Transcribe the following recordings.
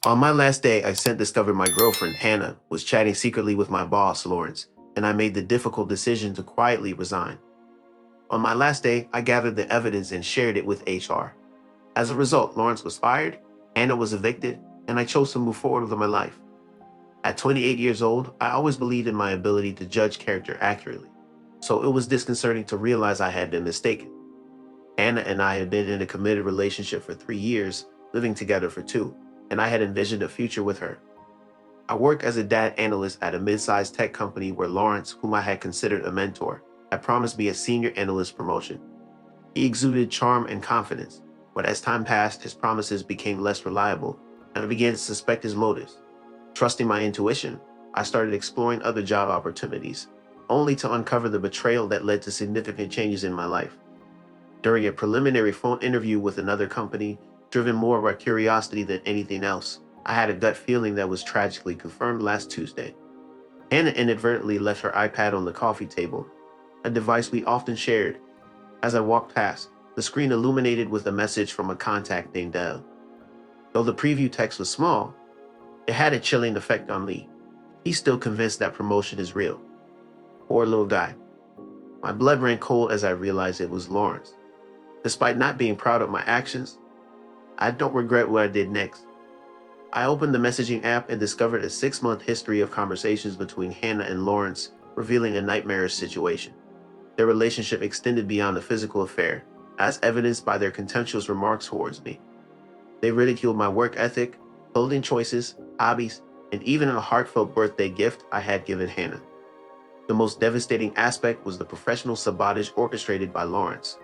On my last day, I discovered my girlfriend, Hannah, was chatting secretly with my boss, Lawrence, and I made the difficult decision to quietly resign. On my last day, I gathered the evidence and shared it with HR. As a result, Lawrence was fired, Hannah was evicted, and I chose to move forward with my life. At 28 years old, I always believed in my ability to judge character accurately, so it was disconcerting to realize I had been mistaken. Hannah and I had been in a committed relationship for 3 years, living together for two, and I had envisioned a future with her. I worked as a data analyst at a mid-sized tech company where Lawrence, whom I had considered a mentor, had promised me a senior analyst promotion. He exuded charm and confidence, but as time passed, his promises became less reliable, and I began to suspect his motives. Trusting my intuition, I started exploring other job opportunities, only to uncover the betrayal that led to significant changes in my life. During a preliminary phone interview with another company, driven more by curiosity than anything else, I had a gut feeling that was tragically confirmed last Tuesday. Hannah inadvertently left her iPad on the coffee table, a device we often shared. As I walked past, the screen illuminated with a message from a contact named Dell. Though the preview text was small, it had a chilling effect on Lee. He's still convinced that promotion is real. Poor little guy. My blood ran cold as I realized it was Lawrence. Despite not being proud of my actions, I don't regret what I did next. I opened the messaging app and discovered a 6-month history of conversations between Hannah and Lawrence, revealing a nightmarish situation. Their relationship extended beyond a physical affair, as evidenced by their contemptuous remarks towards me. They ridiculed my work ethic, clothing choices, hobbies, and even a heartfelt birthday gift I had given Hannah. The most devastating aspect was the professional sabotage orchestrated by Lawrence.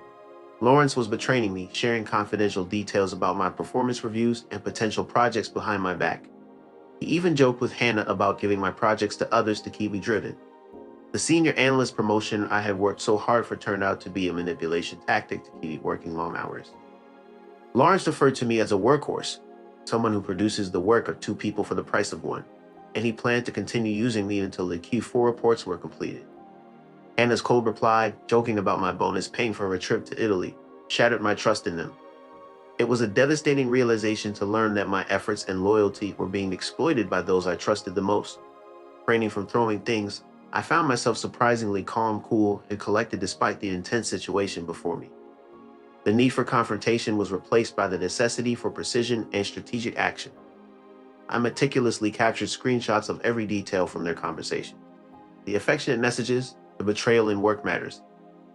Lawrence was betraying me, sharing confidential details about my performance reviews and potential projects behind my back. He even joked with Hannah about giving my projects to others to keep me driven. The senior analyst promotion I had worked so hard for turned out to be a manipulation tactic to keep me working long hours. Lawrence referred to me as a workhorse, someone who produces the work of two people for the price of one, and he planned to continue using me until the Q4 reports were completed. Hannah's cold reply, joking about my bonus paying for a trip to Italy, shattered my trust in them. It was a devastating realization to learn that my efforts and loyalty were being exploited by those I trusted the most. Refraining from throwing things, I found myself surprisingly calm, cool, and collected despite the intense situation before me. The need for confrontation was replaced by the necessity for precision and strategic action. I meticulously captured screenshots of every detail from their conversation. The affectionate messages, the betrayal in work matters,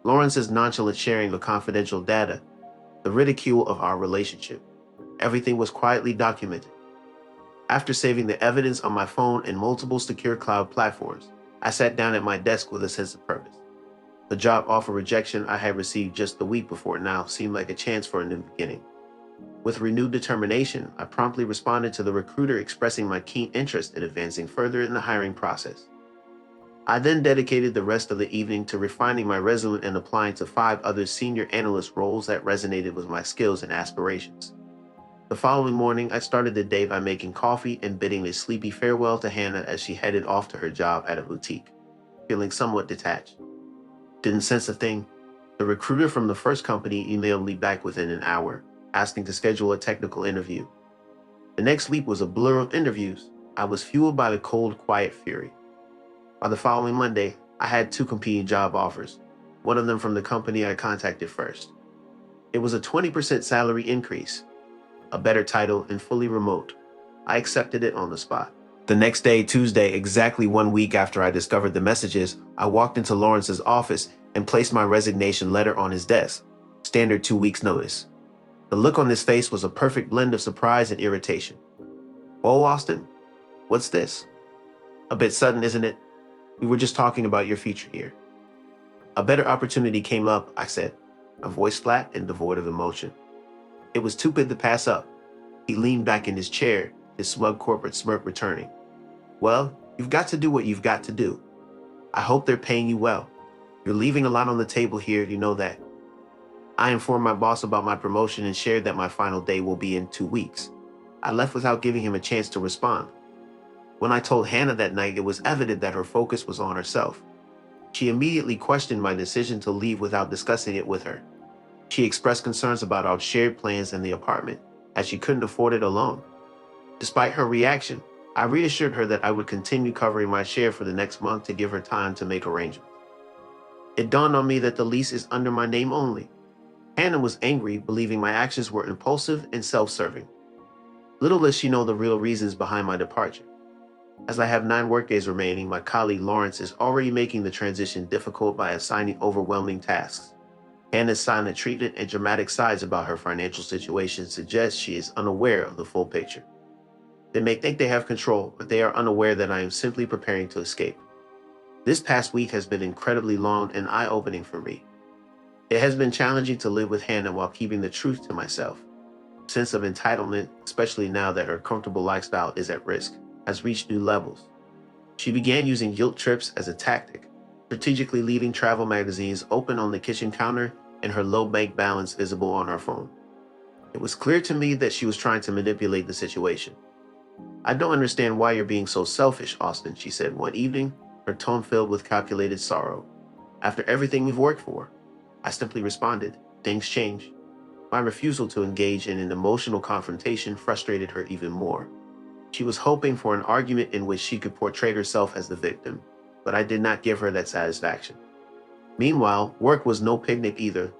Lawrence's nonchalant sharing of confidential data, the ridicule of our relationship. Everything was quietly documented. After saving the evidence on my phone and multiple secure cloud platforms, I sat down at my desk with a sense of purpose. The job offer rejection I had received just the week before now seemed like a chance for a new beginning. With renewed determination, I promptly responded to the recruiter expressing my keen interest in advancing further in the hiring process. I then dedicated the rest of the evening to refining my resume and applying to 5 other senior analyst roles that resonated with my skills and aspirations. The following morning, I started the day by making coffee and bidding a sleepy farewell to Hannah as she headed off to her job at a boutique, feeling somewhat detached. Didn't sense a thing. The recruiter from the first company emailed me back within an hour, asking to schedule a technical interview. The next week was a blur of interviews. I was fueled by the cold, quiet fury. By the following Monday, I had 2 competing job offers, one of them from the company I contacted first. It was a 20% salary increase, a better title, and fully remote. I accepted it on the spot. The next day, Tuesday, exactly 1 week after I discovered the messages, I walked into Lawrence's office and placed my resignation letter on his desk. Standard 2 weeks notice. The look on his face was a perfect blend of surprise and irritation. "Whoa, Austin, what's this? A bit sudden, isn't it? We were just talking about your future here." "A better opportunity came up," I said, a voice flat and devoid of emotion. It was too good to pass up. He leaned back in his chair, his smug corporate smirk returning. "Well, you've got to do what you've got to do. I hope they're paying you well. You're leaving a lot on the table here, you know that." I informed my boss about my promotion and shared that my final day will be in 2 weeks. I left without giving him a chance to respond. When I told Hannah that night, it was evident that her focus was on herself. She immediately questioned my decision to leave without discussing it with her. She expressed concerns about our shared plans in the apartment, as she couldn't afford it alone. Despite her reaction, I reassured her that I would continue covering my share for the next month to give her time to make arrangements. It dawned on me that the lease is under my name only. Hannah was angry, believing my actions were impulsive and self-serving. Little does she know the real reasons behind my departure. As I have 9 workdays remaining, my colleague Lawrence is already making the transition difficult by assigning overwhelming tasks. Hannah's silent treatment and dramatic sides about her financial situation suggest she is unaware of the full picture. They may think they have control, but they are unaware that I am simply preparing to escape. This past week has been incredibly long and eye-opening for me. It has been challenging to live with Hannah while keeping the truth to myself. A sense of entitlement, especially now that her comfortable lifestyle is at risk, has reached new levels. She began using guilt trips as a tactic, strategically leaving travel magazines open on the kitchen counter and her low bank balance visible on her phone. It was clear to me that she was trying to manipulate the situation. "I don't understand why you're being so selfish, Austin," she said one evening, her tone filled with calculated sorrow. "After everything we've worked for." I simply responded, "Things change." My refusal to engage in an emotional confrontation frustrated her even more. She was hoping for an argument in which she could portray herself as the victim, but I did not give her that satisfaction. Meanwhile, work was no picnic either.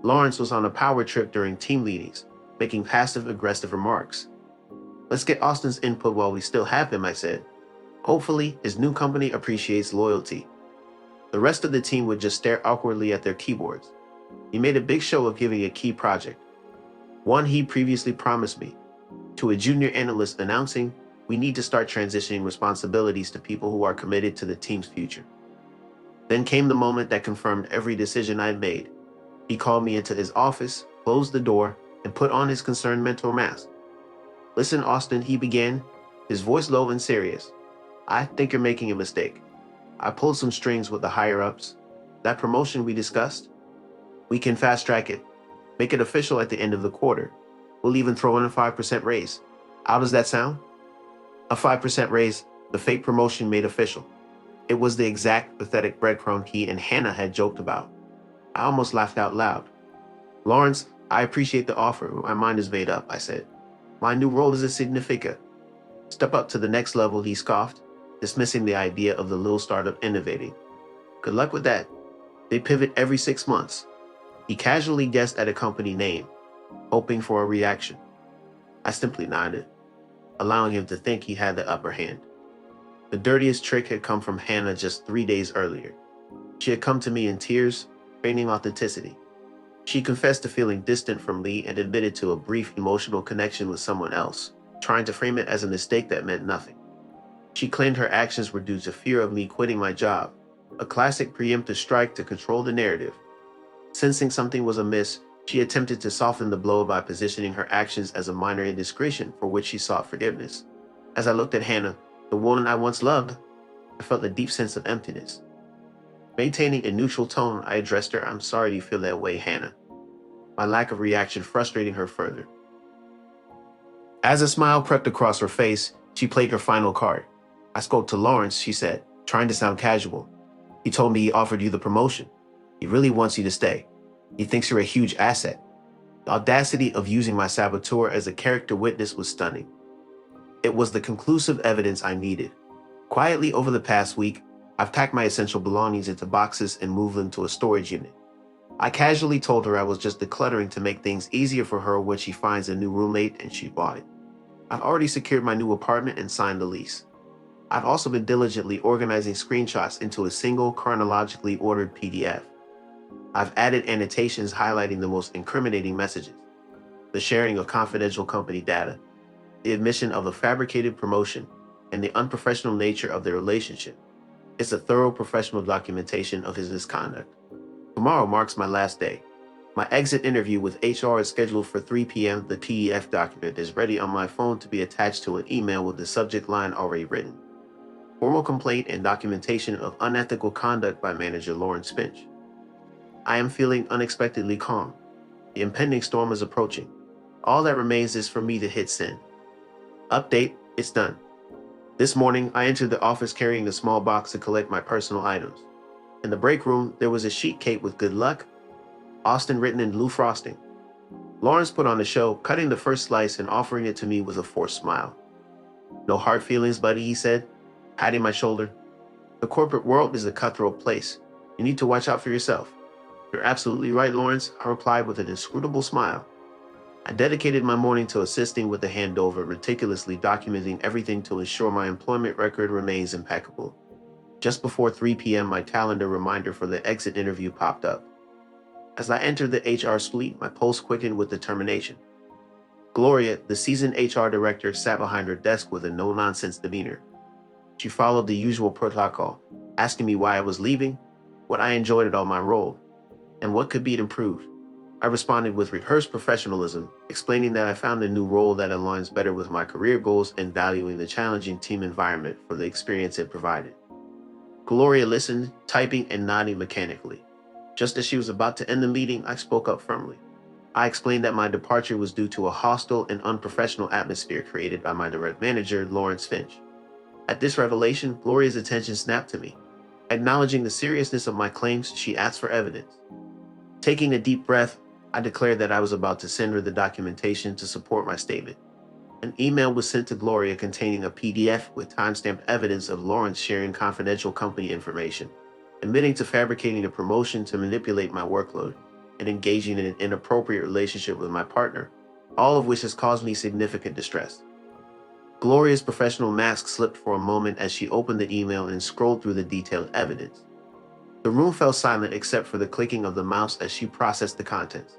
Lawrence was on a power trip during team meetings, making passive-aggressive remarks. "Let's get Austin's input while we still have him," I said. "Hopefully, his new company appreciates loyalty." The rest of the team would just stare awkwardly at their keyboards. He made a big show of giving a key project, one he previously promised me, to a junior analyst announcing, "We need to start transitioning responsibilities to people who are committed to the team's future." Then came the moment that confirmed every decision I'd made. He called me into his office, closed the door, and put on his concerned mentor mask. "Listen, Austin," he began, his voice low and serious. "I think you're making a mistake. I pulled some strings with the higher-ups. That promotion we discussed, we can fast-track it, make it official at the end of the quarter. We'll even throw in a 5% raise. How does that sound?" A 5% raise, the fake promotion made official. It was the exact pathetic breadcrumb he and Hannah had joked about. I almost laughed out loud. "Lawrence, I appreciate the offer. My mind is made up," I said. "My new role is insignificant." "Step up to the next level," he scoffed, dismissing the idea of the little startup innovating. "Good luck with that. They pivot every 6 months." He casually guessed at a company name, hoping for a reaction. I simply nodded, allowing him to think he had the upper hand. The dirtiest trick had come from Hannah just 3 days earlier. She had come to me in tears, feigning authenticity. She confessed to feeling distant from Lee and admitted to a brief emotional connection with someone else, trying to frame it as a mistake that meant nothing. She claimed her actions were due to fear of me quitting my job, a classic preemptive strike to control the narrative. Sensing something was amiss, she attempted to soften the blow by positioning her actions as a minor indiscretion for which she sought forgiveness. As I looked at Hannah, the woman I once loved, I felt a deep sense of emptiness. Maintaining a neutral tone, I addressed her, "I'm sorry you feel that way, Hannah," my lack of reaction frustrating her further. As a smile crept across her face, she played her final card. "I spoke to Lawrence," she said, trying to sound casual. "He told me he offered you the promotion. He really wants you to stay. He thinks you're a huge asset." The audacity of using my saboteur as a character witness was stunning. It was the conclusive evidence I needed. Quietly over the past week, I've packed my essential belongings into boxes and moved them to a storage unit. I casually told her I was just decluttering to make things easier for her when she finds a new roommate, and she bought it. I've already secured my new apartment and signed the lease. I've also been diligently organizing screenshots into a single chronologically ordered PDF. I've added annotations highlighting the most incriminating messages, the sharing of confidential company data, the admission of a fabricated promotion, and the unprofessional nature of their relationship. It's a thorough professional documentation of his misconduct. Tomorrow marks my last day. My exit interview with HR is scheduled for 3 p.m. The PDF document is ready on my phone to be attached to an email with the subject line already written. Formal complaint and documentation of unethical conduct by manager Lawrence Finch. I am feeling unexpectedly calm. The impending storm is approaching. All that remains is for me to hit send. Update, it's done. This morning, I entered the office carrying a small box to collect my personal items. In the break room, there was a sheet cake with "Good luck," Austin written in blue frosting. Lawrence put on a show, cutting the first slice and offering it to me with a forced smile. No hard feelings, buddy, he said, patting my shoulder. The corporate world is a cutthroat place. You need to watch out for yourself. You're absolutely right, Lawrence, I replied with an inscrutable smile. I dedicated my morning to assisting with the handover, meticulously documenting everything to ensure my employment record remains impeccable. Just before 3 p.m., my calendar reminder for the exit interview popped up. As I entered the HR suite, my pulse quickened with determination. Gloria, the seasoned HR director, sat behind her desk with a no-nonsense demeanor. She followed the usual protocol, asking me why I was leaving, what I enjoyed about my role, and what could be improved. I responded with rehearsed professionalism, explaining that I found a new role that aligns better with my career goals and valuing the challenging team environment for the experience it provided. Gloria listened, typing and nodding mechanically. Just as she was about to end the meeting, I spoke up firmly. I explained that my departure was due to a hostile and unprofessional atmosphere created by my direct manager, Lawrence Finch. At this revelation, Gloria's attention snapped to me. Acknowledging the seriousness of my claims, she asked for evidence. Taking a deep breath, I declared that I was about to send her the documentation to support my statement. An email was sent to Gloria containing a PDF with timestamped evidence of Lawrence sharing confidential company information, admitting to fabricating a promotion to manipulate my workload, and engaging in an inappropriate relationship with my partner, all of which has caused me significant distress. Gloria's professional mask slipped for a moment as she opened the email and scrolled through the detailed evidence. The room fell silent except for the clicking of the mouse as she processed the contents.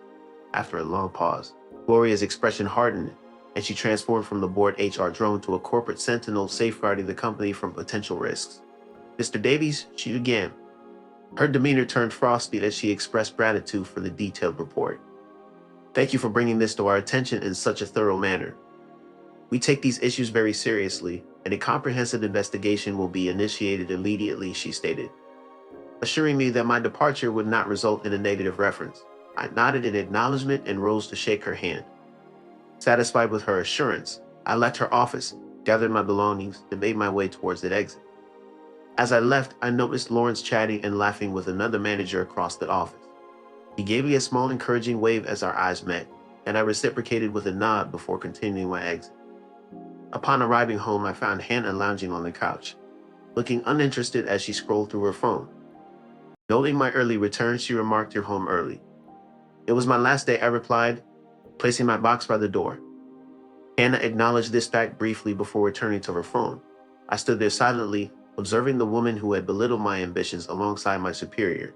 After a long pause, Gloria's expression hardened, and she transformed from the board HR drone to a corporate sentinel safeguarding the company from potential risks. Mr. Davies, she began. Her demeanor turned frosty as she expressed gratitude for the detailed report. Thank you for bringing this to our attention in such a thorough manner. We take these issues very seriously, and a comprehensive investigation will be initiated immediately, she stated, assuring me that my departure would not result in a negative reference. I nodded in acknowledgement and rose to shake her hand. Satisfied with her assurance, I left her office, gathered my belongings, and made my way towards the exit. As I left, I noticed Lawrence chatting and laughing with another manager across the office. He gave me a small encouraging wave as our eyes met, and I reciprocated with a nod before continuing my exit. Upon arriving home, I found Hannah lounging on the couch, looking uninterested as she scrolled through her phone. Noting my early return, she remarked, "You're home early." "It was my last day," I replied, placing my box by the door. Hannah acknowledged this fact briefly before returning to her phone. I stood there silently, observing the woman who had belittled my ambitions alongside my superior.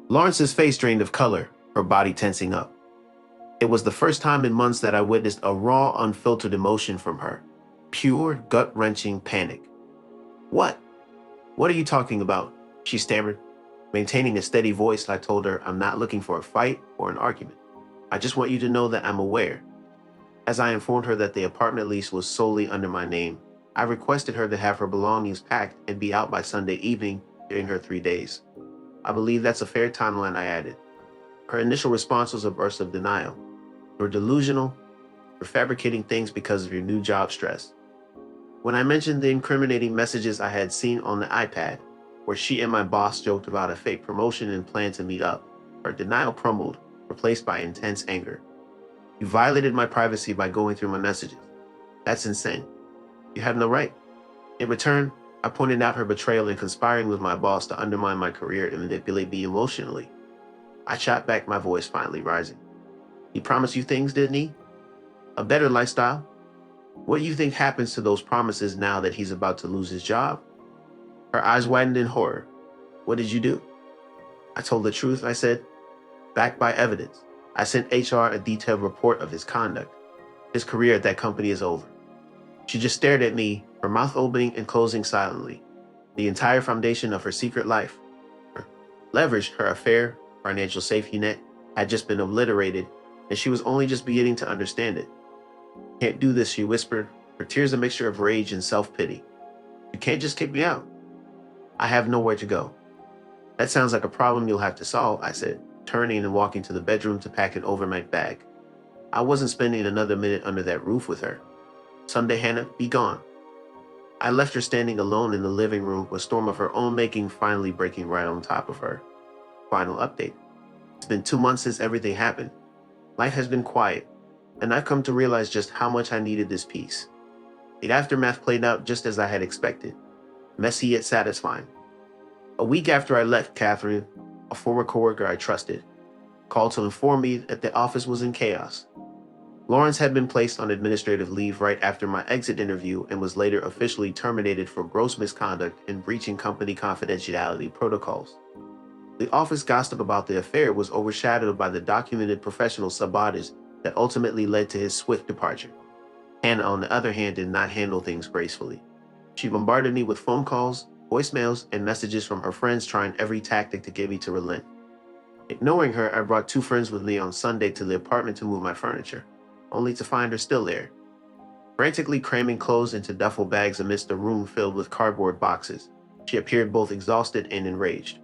Lawrence's face drained of color, her body tensing up. It was the first time in months that I witnessed a raw, unfiltered emotion from her. Pure, gut-wrenching panic. "What? What are you talking about?" she stammered. Maintaining a steady voice, I told her, "I'm not looking for a fight or an argument. I just want you to know that I'm aware." As I informed her that the apartment lease was solely under my name, I requested her to have her belongings packed and be out by Sunday evening during her 3 days. "I believe that's a fair timeline," I added. Her initial response was a burst of denial. "You're delusional. You're fabricating things because of your new job stress." When I mentioned the incriminating messages I had seen on the iPad, where she and my boss joked about a fake promotion and planned to meet up, her denial crumbled, replaced by intense anger. "You violated my privacy by going through my messages. That's insane. You have no right." In return, I pointed out her betrayal in conspiring with my boss to undermine my career and manipulate me emotionally. I shot back, my voice finally rising. "He promised you things, didn't he? A better lifestyle? What do you think happens to those promises now that he's about to lose his job?" Her eyes widened in horror. "What did you do?" I told the truth, I said, backed by evidence. I sent HR a detailed report of his conduct. His career at that company is over. She just stared at me, her mouth opening and closing silently. The entire foundation of her secret life, her leverage, her affair, financial safety net, had just been obliterated, and she was only just beginning to understand it. "Can't do this," she whispered, her tears a mixture of rage and self-pity. "You can't just kick me out. I have nowhere to go." "That sounds like a problem you'll have to solve," I said, turning and walking to the bedroom to pack an overnight bag. I wasn't spending another minute under that roof with her. "Someday, Hannah, be gone." I left her standing alone in the living room, a storm of her own making finally breaking right on top of her. Final update. It's been 2 months since everything happened. Life has been quiet, and I've come to realize just how much I needed this peace. The aftermath played out just as I had expected, messy yet satisfying. A week after I left, Catherine, a former coworker I trusted, called to inform me that the office was in chaos. Lawrence had been placed on administrative leave right after my exit interview and was later officially terminated for gross misconduct and breaching company confidentiality protocols. The office gossip about the affair was overshadowed by the documented professional sabotage that ultimately led to his swift departure. Hannah, on the other hand, did not handle things gracefully. She bombarded me with phone calls, voicemails, and messages from her friends trying every tactic to get me to relent. Ignoring her, I brought two friends with me on Sunday to the apartment to move my furniture, only to find her still there, frantically cramming clothes into duffel bags amidst a room filled with cardboard boxes. She appeared both exhausted and enraged.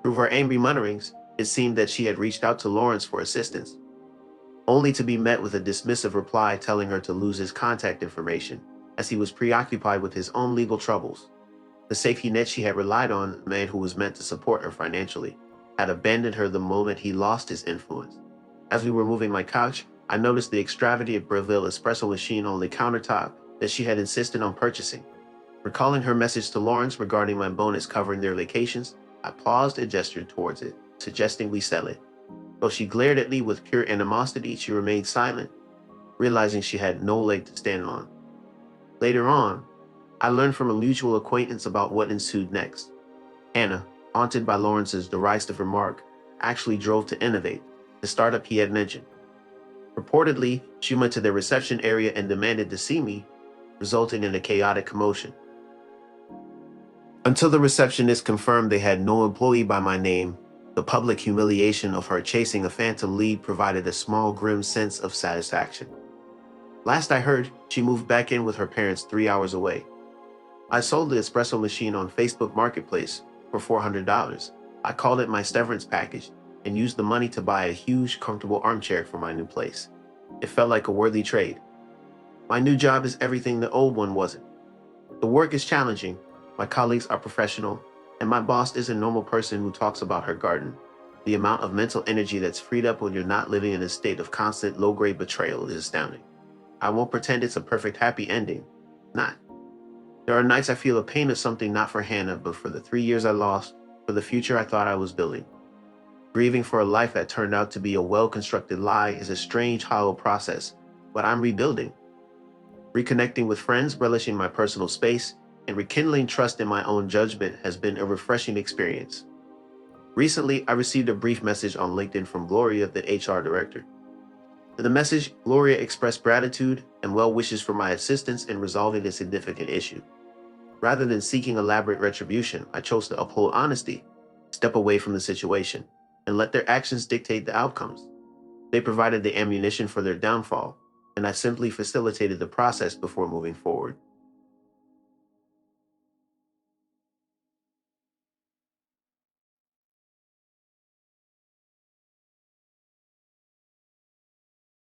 Through her angry mutterings, it seemed that she had reached out to Lawrence for assistance, only to be met with a dismissive reply telling her to lose his contact information, as he was preoccupied with his own legal troubles. The safety net she had relied on, a man who was meant to support her financially, had abandoned her the moment he lost his influence. As we were moving my couch, I noticed the extravagant Breville espresso machine on the countertop that she had insisted on purchasing. Recalling her message to Lawrence regarding my bonus covering their vacations, I paused and gestured towards it, suggesting we sell it. Though she glared at me with pure animosity, she remained silent, realizing she had no leg to stand on. Later on, I learned from a mutual acquaintance about what ensued next. Hannah, haunted by Lawrence's derisive remark, actually drove to Innovate, the startup he had mentioned. Reportedly, she went to their reception area and demanded to see me, resulting in a chaotic commotion. Until the receptionist confirmed they had no employee by my name, the public humiliation of her chasing a phantom lead provided a small grim sense of satisfaction. Last I heard, she moved back in with her parents 3 hours away. I sold the espresso machine on Facebook Marketplace for $400. I called it my severance package and used the money to buy a huge, comfortable armchair for my new place. It felt like a worthy trade. My new job is everything the old one wasn't. The work is challenging, my colleagues are professional, and my boss is a normal person who talks about her garden. The amount of mental energy that's freed up when you're not living in a state of constant low-grade betrayal is astounding. I won't pretend it's a perfect happy ending. Not. There are nights I feel a pain of something not for Hannah, but for the 3 years I lost, for the future I thought I was building. Grieving for a life that turned out to be a well-constructed lie is a strange, hollow process, but I'm rebuilding. Reconnecting with friends, relishing my personal space, and rekindling trust in my own judgment has been a refreshing experience. Recently, I received a brief message on LinkedIn from Gloria, the HR director. In the message, Gloria expressed gratitude and well wishes for my assistance in resolving a significant issue. Rather than seeking elaborate retribution, I chose to uphold honesty, step away from the situation, and let their actions dictate the outcomes. They provided the ammunition for their downfall, and I simply facilitated the process before moving forward.